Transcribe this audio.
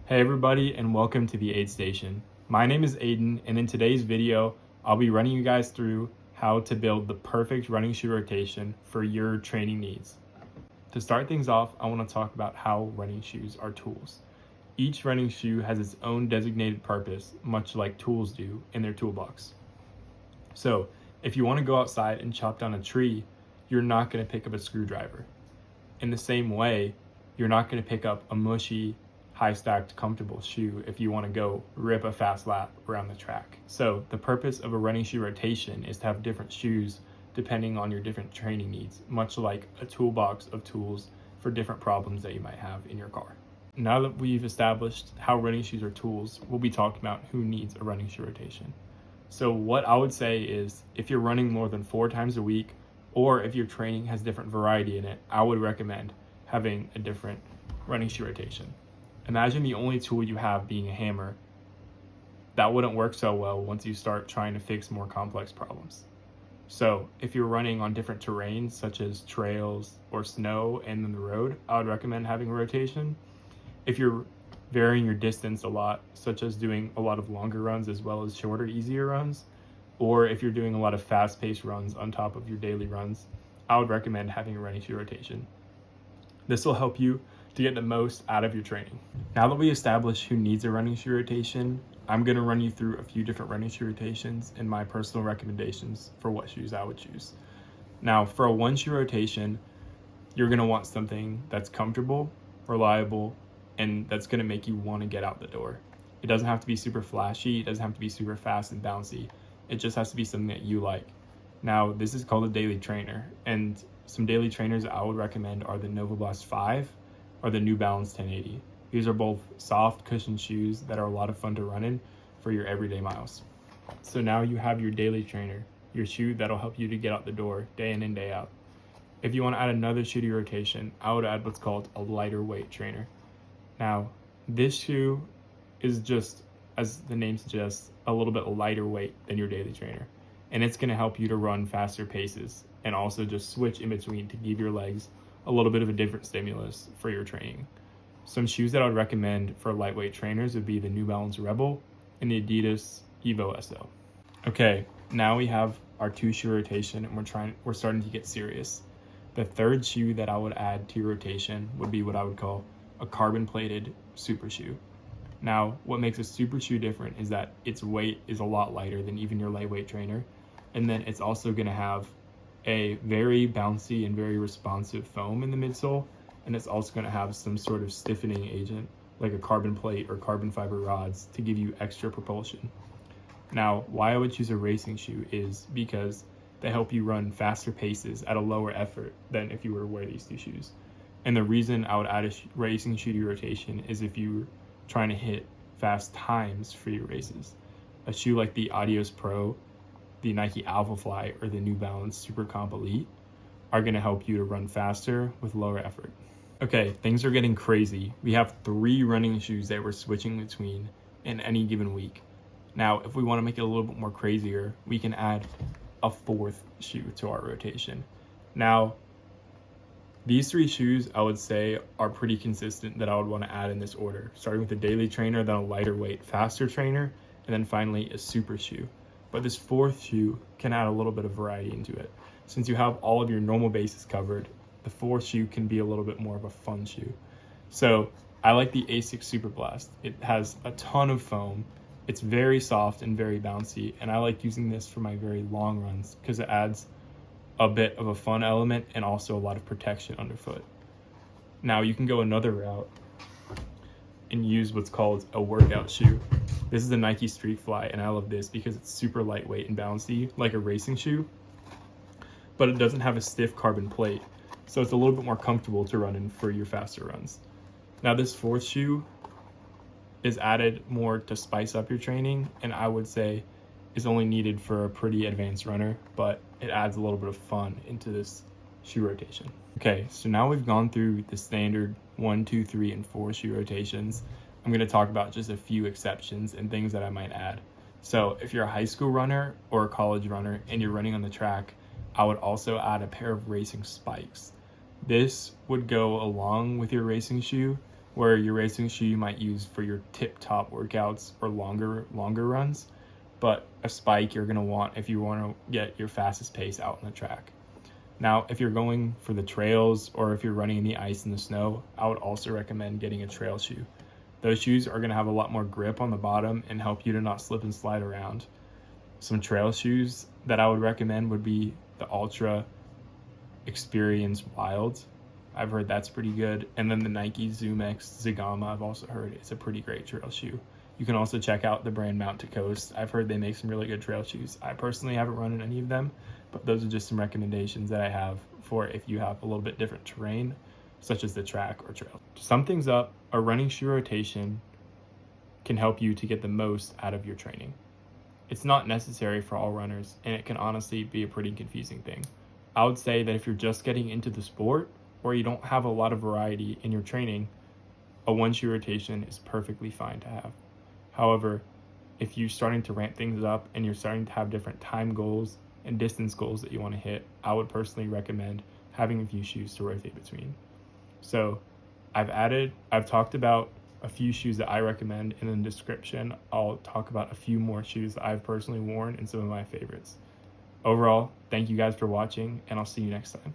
Hey everybody, and welcome to the Aid Station. My name is Aiden, and in today's video, I'll be running you guys through how to build the perfect running shoe rotation for your training needs. To start things off, I want to talk about how running shoes are tools. Each running shoe has its own designated purpose, much like tools do in their toolbox. So, if you want to go outside and chop down a tree, you're not going to pick up a screwdriver. In the same way, you're not going to pick up a mushy, high-stacked, comfortable shoe if you want to go rip a fast lap around the track. So the purpose of a running shoe rotation is to have different shoes depending on your different training needs, much like a toolbox of tools for different problems that you might have in your car. Now that we've established how running shoes are tools, we'll be talking about who needs a running shoe rotation. So what I would say is, if you're running more than 4 times a week, or if your training has different variety in it, I would recommend having a different running shoe rotation. Imagine the only tool you have being a hammer. That wouldn't work so well once you start trying to fix more complex problems. So if you're running on different terrains such as trails or snow and then the road, I would recommend having a rotation. If you're varying your distance a lot, such as doing a lot of longer runs as well as shorter, easier runs, or if you're doing a lot of fast-paced runs on top of your daily runs, I would recommend having a running shoe rotation. This will help you to get the most out of your training. Now that we establish who needs a running shoe rotation, I'm going to run you through a few different running shoe rotations and my personal recommendations for what shoes I would choose. Now, for a one shoe rotation, you're going to want something that's comfortable, reliable, and that's going to make you want to get out the door. It doesn't have to be super flashy, it doesn't have to be super fast and bouncy. It just has to be something that you like. Now, this is called a daily trainer, and some daily trainers I would recommend are the Novablast 5 or the New Balance 1080. These are both soft cushion shoes that are a lot of fun to run in for your everyday miles. So now you have your daily trainer, your shoe that'll help you to get out the door day in and day out. If you want to add another shoe to your rotation, I would add what's called a lighter weight trainer. Now, this shoe is just, as the name suggests, a little bit lighter weight than your daily trainer. And it's going to help you to run faster paces and also just switch in between to give your legs a little bit of a different stimulus for your training. Some shoes that I would recommend for lightweight trainers would be the New Balance Rebel and the Adidas Evo SL. Okay, now we have our 2 shoe rotation and we're starting to get serious. The third shoe that I would add to your rotation would be what I would call a carbon plated super shoe. Now, what makes a super shoe different is that its weight is a lot lighter than even your lightweight trainer, and then it's also going to have a very bouncy and very responsive foam in the midsole, and it's also going to have some sort of stiffening agent like a carbon plate or carbon fiber rods to give you extra propulsion. Now, why I would choose a racing shoe is because they help you run faster paces at a lower effort than if you were to wear these 2 shoes. And the reason I would add a racing shoe to your rotation is if you're trying to hit fast times for your races. A shoe like the Adios Pro, the Nike Vaporfly, or the New Balance Super Comp Elite are going to help you to run faster with lower effort. Okay, things are getting crazy. We have 3 running shoes that we're switching between in any given week. Now, if we want to make it a little bit more crazier, we can add a 4th shoe to our rotation. Now, these 3 shoes I would say are pretty consistent that I would want to add in this order, starting with a daily trainer, then a lighter weight, faster trainer, and then finally a super shoe. But this 4th shoe can add a little bit of variety into it. Since you have all of your normal bases covered, the 4th shoe can be a little bit more of a fun shoe. So I like the Asics Superblast. It has a ton of foam. It's very soft and very bouncy, and I like using this for my very long runs because it adds a bit of a fun element and also a lot of protection underfoot. Now you can go another route and use what's called a workout shoe. This is the Nike Streakfly, and I love this because it's super lightweight and bouncy like a racing shoe, but it doesn't have a stiff carbon plate, so it's a little bit more comfortable to run in for your faster runs. Now this 4th shoe is added more to spice up your training, and I would say is only needed for a pretty advanced runner, but it adds a little bit of fun into this shoe rotation. Okay, so now we've gone through the standard 1, 2, 3, and 4 shoe rotations. I'm going to talk about just a few exceptions and things that I might add. So if you're a high school runner or a college runner and you're running on the track, I would also add a pair of racing spikes. This would go along with your racing shoe where your racing shoe you might use for your tip-top workouts or longer runs, but a spike you're going to want if you want to get your fastest pace out on the track. Now, if you're going for the trails or if you're running in the ice and the snow, I would also recommend getting a trail shoe. Those shoes are going to have a lot more grip on the bottom and help you to not slip and slide around. Some trail shoes that I would recommend would be the Ultra Experience Wild. I've heard that's pretty good. And then the Nike Zoom X Zegama, I've also heard it's a pretty great trail shoe. You can also check out the brand Mount to Coast. I've heard they make some really good trail shoes. I personally haven't run in any of them, but those are just some recommendations that I have for if you have a little bit different terrain, such as the track or trail. To sum things up, a running shoe rotation can help you to get the most out of your training. It's not necessary for all runners, and it can honestly be a pretty confusing thing. I would say that if you're just getting into the sport or you don't have a lot of variety in your training, a one shoe rotation is perfectly fine to have. However, if you're starting to ramp things up and you're starting to have different time goals and distance goals that you want to hit, I would personally recommend having a few shoes to rotate between. So I've talked about a few shoes that I recommend, and in the description I'll talk about a few more shoes that I've personally worn and some of my favorites. Overall, thank you guys for watching, and I'll see you next time.